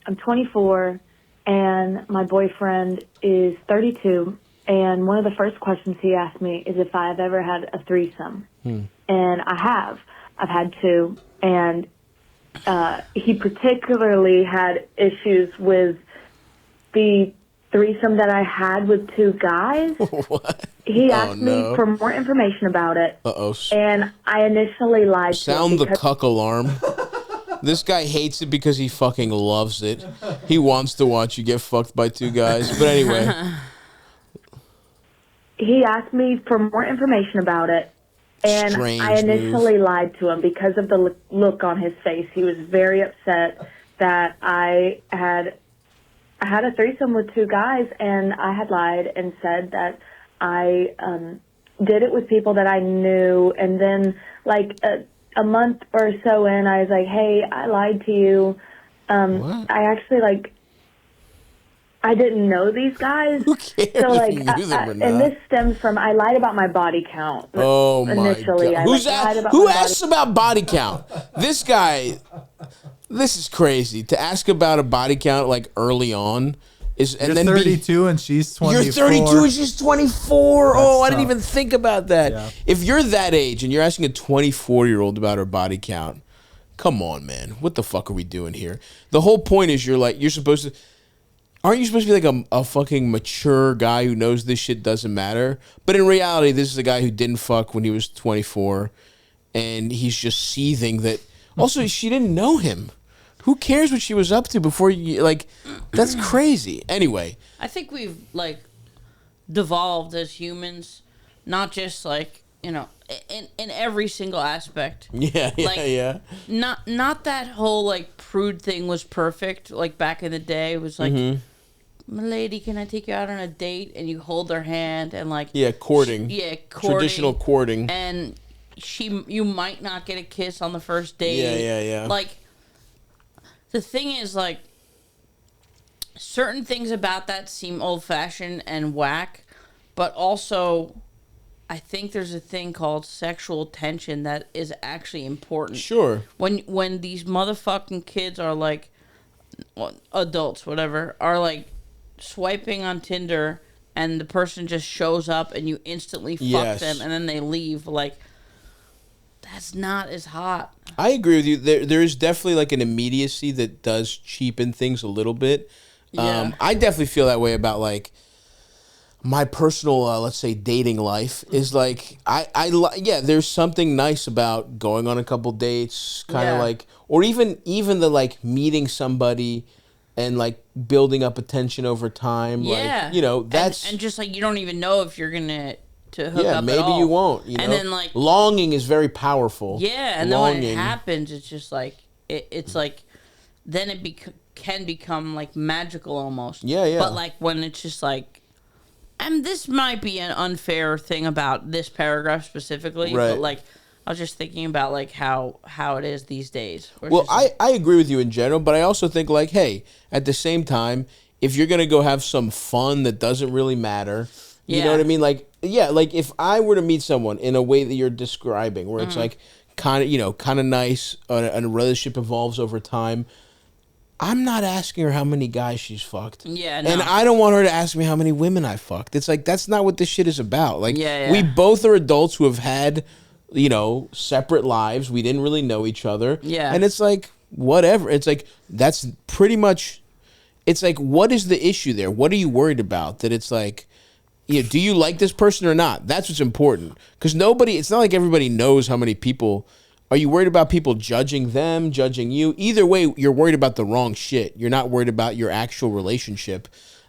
I'm 24, and my boyfriend is 32. And one of the first questions he asked me is if I've ever had a threesome. And I have. I've had two. And he particularly had issues with the threesome that I had with two guys. What? He asked me for more information about it. And I initially lied to him. Sound the cuck alarm. This guy hates it because he fucking loves it. He wants to watch you get fucked by two guys. But anyway. He asked me for more information about it, and I initially lied to him because of the look on his face. He was very upset that I had a threesome with two guys, and I had lied and said that I did it with people that I knew. And then, like, a month or so in, I was like, hey, I lied to you. I actually, like, I didn't know these guys. Who cares so, like, if you knew them or not? And this stems from, I lied about my body count. Oh, my initially. God. Who asks about body count? This guy, this is crazy. To ask about a body count, like, early on. You're 32 and she's 24. You're 32 and she's 24. That's I tough. didn't even think about that. Yeah. If you're that age and you're asking a 24-year-old about her body count, come on, man. What the fuck are we doing here? The whole point is aren't you supposed to be like a fucking mature guy who knows this shit doesn't matter? But in reality, this is a guy who didn't fuck when he was 24, and he's just seething that. Also, she didn't know him. Who cares what she was up to before you, like, that's crazy. Anyway. I think we've, like, devolved as humans, not just, like, you know, in every single aspect. Yeah. Not that whole, like, prude thing was perfect, like, back in the day. It was like, "Milady, can I take you out on a date?" And you hold their hand and, like... Yeah, courting. Courting. Traditional courting. And you might not get a kiss on the first date. Yeah. Like... The thing is, like, certain things about that seem old-fashioned and whack, but also I think there's a thing called sexual tension that is actually important. Sure. When these motherfucking kids are, like, adults, whatever, are, like, swiping on Tinder and the person just shows up and you instantly fuck them and then they leave, like... That's not as hot. I agree with you. There is definitely like an immediacy that does cheapen things a little bit. Yeah. I definitely feel that way about like my personal, let's say, dating life. Is like there's something nice about going on a couple dates, kind of like, or even the like meeting somebody and like building up attention over time. Yeah, like, you know, that's and just like you don't even know if you're gonna. To hook up maybe at all. you won't. You know? And then like longing is very powerful. Yeah, and then when it happens, it's just like it's like then it can become like magical almost. Yeah. But like when it's just like, and this might be an unfair thing about this paragraph specifically, right. But like I was just thinking about like how it is these days. Well, I agree with you in general, but I also think like, hey, at the same time, if you're gonna go have some fun that doesn't really matter. You know what I mean? Like, yeah, like if I were to meet someone in a way that you're describing, where it's like kind of nice, and a relationship evolves over time, I'm not asking her how many guys she's fucked. Yeah, no. And I don't want her to ask me how many women I fucked. It's like, that's not what this shit is about. Like, we both are adults who have had, you know, separate lives. We didn't really know each other. Yeah. And it's like, whatever. It's like, that's pretty much, it's like, what is the issue there? What are you worried about? That it's like, yeah, do you like this person or not? That's what's important. Because it's not like everybody knows how many people. Are you worried about people judging them, judging you? Either way, you're worried about the wrong shit. You're not worried about your actual relationship.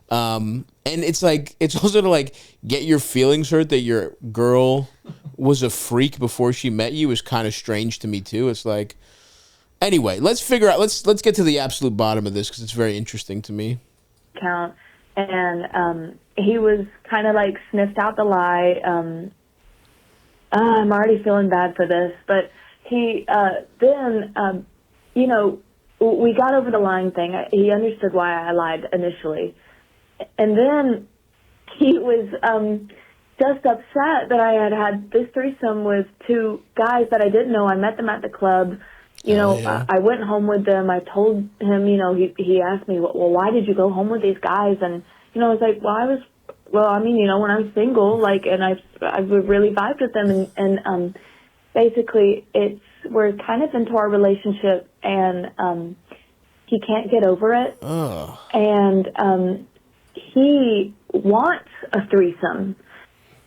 And it's like, it's also to like get your feelings hurt that your girl was a freak before she met you is kind of strange to me too. It's like, anyway, let's figure out, let's get to the absolute bottom of this because it's very interesting to me. Count. And he was kind of like sniffed out the lie. I'm already feeling bad for this, but he then, you know, we got over the lying thing. He understood why I lied initially. And then he was just upset that I had this threesome with two guys that I didn't know. I met them at the club. I went home with them. I told him, he asked me, well, why did you go home with these guys? And, I was like, when I was single, and I really vibed with them. And basically we're kind of into our relationship, and he can't get over it. Oh. And he wants a threesome.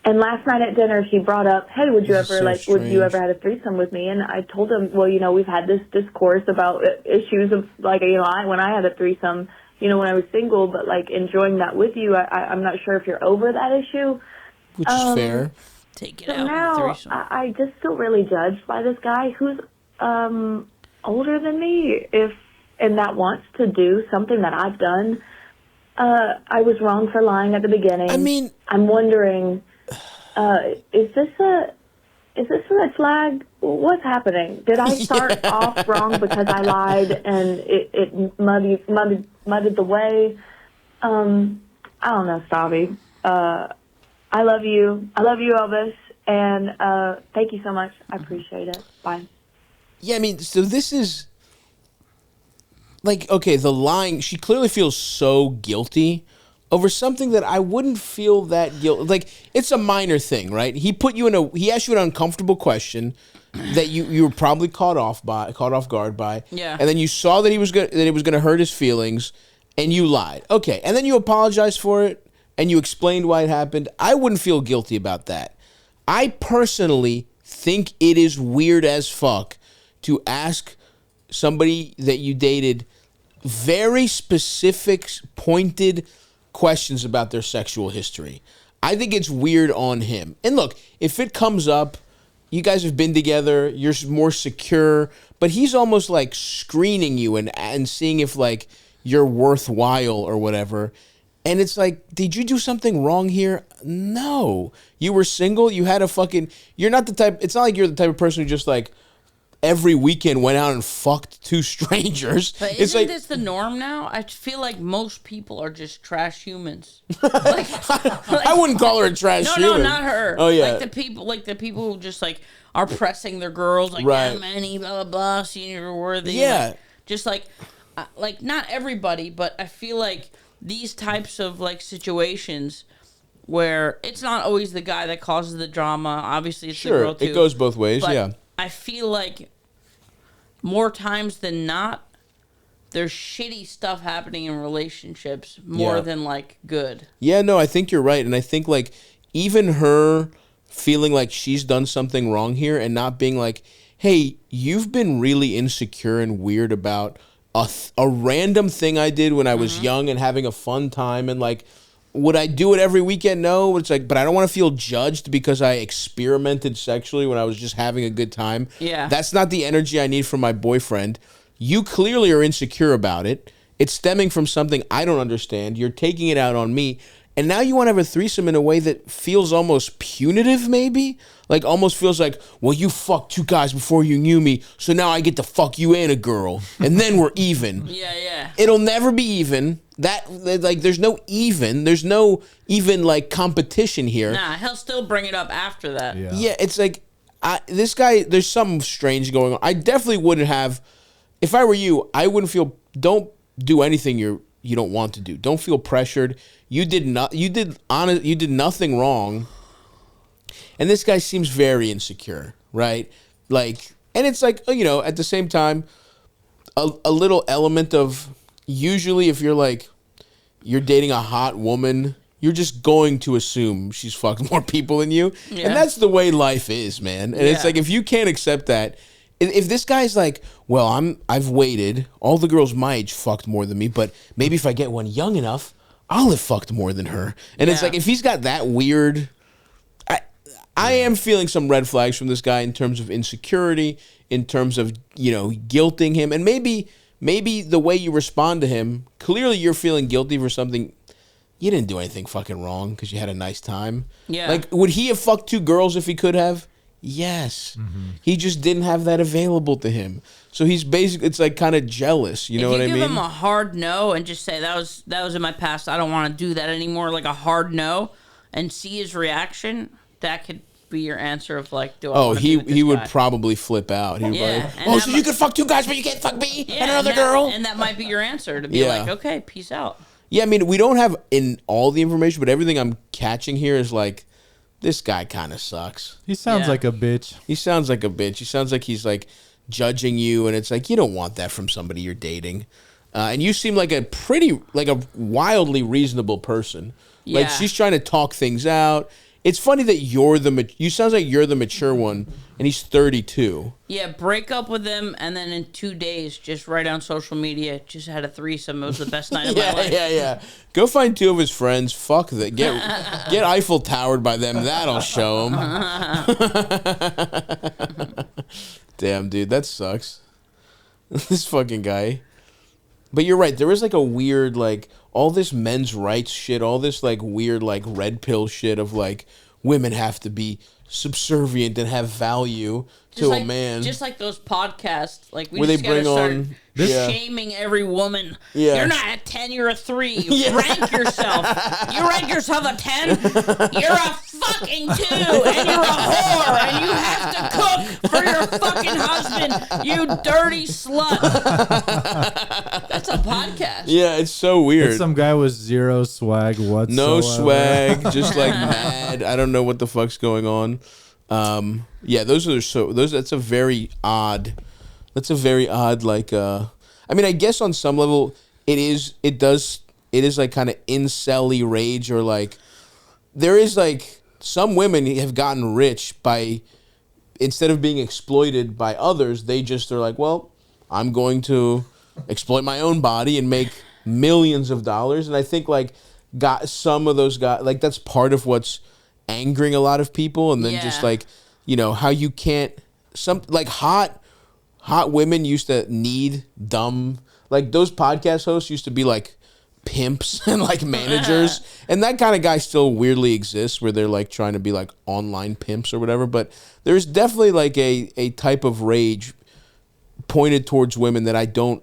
And last night at dinner, he brought up, hey, would you ever have a threesome with me? And I told him, well, we've had this discourse about issues of, when I had a threesome, when I was single, but, enjoying that with you, I'm not sure if you're over that issue. Which is fair. Take it so out. Now, I just feel really judged by this guy who's older than me, and that wants to do something that I've done. I was wrong for lying at the beginning. I mean, I'm wondering, is this a red flag? What's happening? Did I start off wrong because I lied and it muddied the way? I don't know, Stavi. I love you. I love you, Elvis. And thank you so much. I appreciate it. Bye. Yeah, I mean, so this is... okay, the lying, she clearly feels so guilty over something that I wouldn't feel that guilty. It's a minor thing, right? He asked you an uncomfortable question that you were probably caught off guard by. Yeah. And then you saw that it was gonna hurt his feelings, and you lied. Okay, and then you apologized for it, and you explained why it happened. I wouldn't feel guilty about that. I personally think it is weird as fuck to ask somebody that you dated very specific, pointed questions about their sexual history. I think it's weird on him. And look, if it comes up, you guys have been together, you're more secure, but he's almost screening you and seeing if you're worthwhile or whatever. And it's did you do something wrong here? No. You were single, you had you're not the type, it's not you're the type of person who just every weekend went out and fucked two strangers. But isn't this the norm now? I feel like most people are just trash humans. I wouldn't call her a trash human. No, not her. Oh yeah, the people who just are pressing their girls right. Yeah, many blah blah blah, senior worthy. Yeah, just not everybody, but I feel like these types of situations where it's not always the guy that causes the drama. Obviously, it's the girl too. It goes both ways. But yeah. I feel like more times than not, there's shitty stuff happening in relationships more than good. Yeah, no, I think you're right. And I think even her feeling like she's done something wrong here and not being hey, you've been really insecure and weird about a random thing I did when I was young and having a fun time and would I do it every weekend? No. It's but I don't want to feel judged because I experimented sexually when I was just having a good time. Yeah. That's not the energy I need from my boyfriend. You clearly are insecure about it. It's stemming from something I don't understand. You're taking it out on me. And now you want to have a threesome in a way that feels almost punitive, maybe? Almost feels well, you fucked two guys before you knew me, so now I get to fuck you and a girl, and then we're even. Yeah. It'll never be even. There's no even competition here. Nah, he'll still bring it up after that. Yeah, it's this guy, there's something strange going on. I definitely wouldn't have, if I were you, I wouldn't feel, don't do anything you don't want to do. Don't feel pressured. You did nothing wrong. And this guy seems very insecure, right? And it's at the same time, a little element of, usually if you're dating a hot woman, you're just going to assume she's fucked more people than you. Yeah. And that's the way life is, man. And it's if you can't accept that, if this guy's well, I've waited, all the girls my age fucked more than me, but maybe if I get one young enough, I'll have fucked more than her. And it's if he's got that weird, I am feeling some red flags from this guy in terms of insecurity, in terms of, guilting him. And maybe the way you respond to him, clearly you're feeling guilty for something. You didn't do anything fucking wrong because you had a nice time. Yeah. Would he have fucked two girls if he could have? Yes. Mm-hmm. He just didn't have that available to him. So he's basically, it's kind of jealous. You know what I mean? If you give him a hard no and just say, that was in my past, I don't want to do that anymore, a hard no, and see his reaction, that could be your answer of like, do I want to he be with this would guy? probably flip out. He'd be like, so you could fuck 2 guys, but you can't fuck me and another girl? And that might be your answer to be like, okay, peace out. Yeah, I mean, we don't have in all the information, but everything I'm catching here is like, this guy kind of sucks. He sounds like a bitch. He sounds like a bitch. He sounds like he's like judging you, and it's like, you don't want that from somebody you're dating. And you seem like a wildly reasonable person. Yeah. Like, she's trying to talk things out. It's funny that you sounds like you're the mature one, and he's 32. Yeah, break up with him, and then in 2 days, just write on social media, just had a threesome. It was the best night of my life. Yeah. Go find 2 of his friends. Fuck that. Get Eiffel Towered by them. That'll show him. Damn, dude, that sucks. This fucking guy. But you're right. There is like a weird, like, all this men's rights shit, all this like weird, like, red pill shit of like women have to be subservient and have value to a man. Just like those podcasts, like where just gotta start shaming every woman. Yeah. You're not a 10, you're a 3. Rank yourself. You rank yourself a 10? You're a fucking 2, and you're a whore, and you have to cook for your fucking husband, you dirty slut. That's a podcast. Yeah, it's so weird. It's some guy with zero swag whatsoever. No swag, just like mad. I don't know what the fuck's going on. Yeah, that's a very odd like I mean, I guess on some level it is like kind of incel-y rage, or like there is like some women have gotten rich by, instead of being exploited by others, they just are like, well, I'm going to exploit my own body and make millions of dollars. And I think like some of those guys, like, that's part of what's angering a lot of people. And then just like, you know, how you can't, some like hot women used to need dumb, like those podcast hosts used to be like pimps and like managers, and that kind of guy still weirdly exists where they're like trying to be like online pimps or whatever. But there's definitely like a type of rage pointed towards women that I don't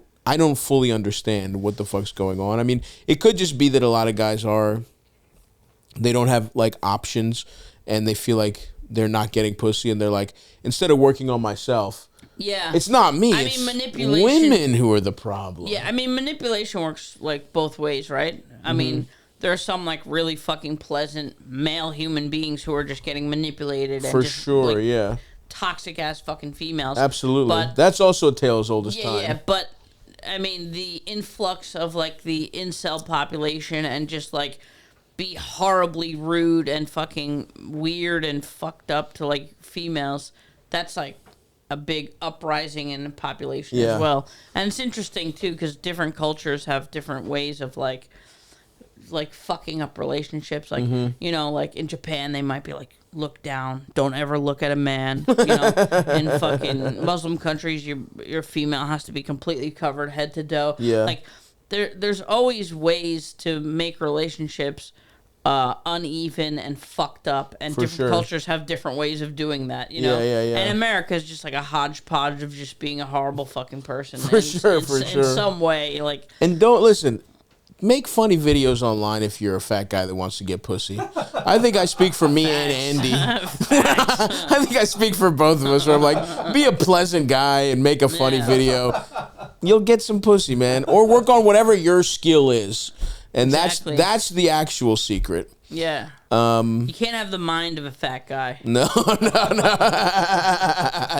fully understand what the fuck's going on. I mean, it could just be that a lot of guys they don't have like options, and they feel like they're not getting pussy, and they're like, instead of working on myself, it's not me. I mean, manipulation. Women who are the problem. Yeah, I mean, manipulation works like both ways, right? I mean, there are some like really fucking pleasant male human beings who are just getting manipulated. For and just, sure, like, yeah. Toxic ass fucking females. Absolutely. But that's also a tale as old as time. Yeah, but I mean, the influx of like the incel population and just like be horribly rude and fucking weird and fucked up to like females, that's like a big uprising in the population as well. And it's interesting too, because different cultures have different ways of like fucking up relationships. Like, you know, like in Japan, they might be like, look down, don't ever look at a man. You know, in fucking Muslim countries, your female has to be completely covered head to toe. Yeah. Like, there's always ways to make relationships uneven and fucked up, and different cultures have different ways of doing that, you know? Yeah. And America is just like a hodgepodge of just being a horrible fucking person. For sure. In some way, like... And don't, listen, make funny videos online if you're a fat guy that wants to get pussy. I think I speak for me and Andy. I think I speak for both of us, where I'm like, be a pleasant guy and make a funny video. You'll get some pussy, man. Or work on whatever your skill is. And that's the actual secret. Yeah. You can't have the mind of a fat guy. No.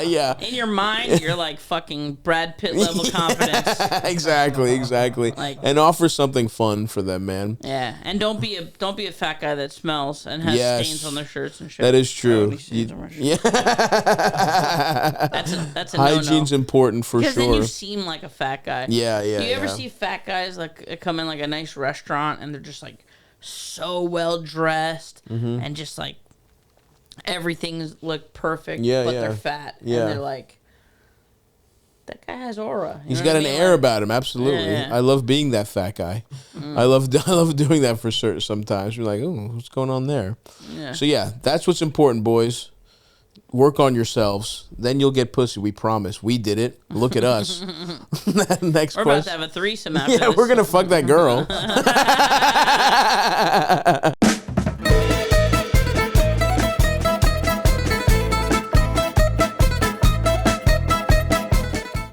Yeah. In your mind, you're like fucking Brad Pitt level confidence. Exactly. Like, and offer something fun for them, man. Yeah, and don't be a fat guy that smells and has stains on their shirts and shit. That is true. That's a hygiene's no-no. important for sure. Because then you seem like a fat guy. Yeah. Do you ever see fat guys like come in like a nice restaurant and they're just like so well dressed and just like everything's look perfect, but they're fat and they're like, that guy has aura. He's got an air about him. Absolutely. Yeah. I love being that fat guy. I love doing that for certain. Sometimes you're like, oh, what's going on there? Yeah. So yeah, that's what's important, boys. Work on yourselves, then you'll get pussy. We promise. We did it. Look at us. Next we're question. About to have a threesome after this. We're gonna fuck that girl.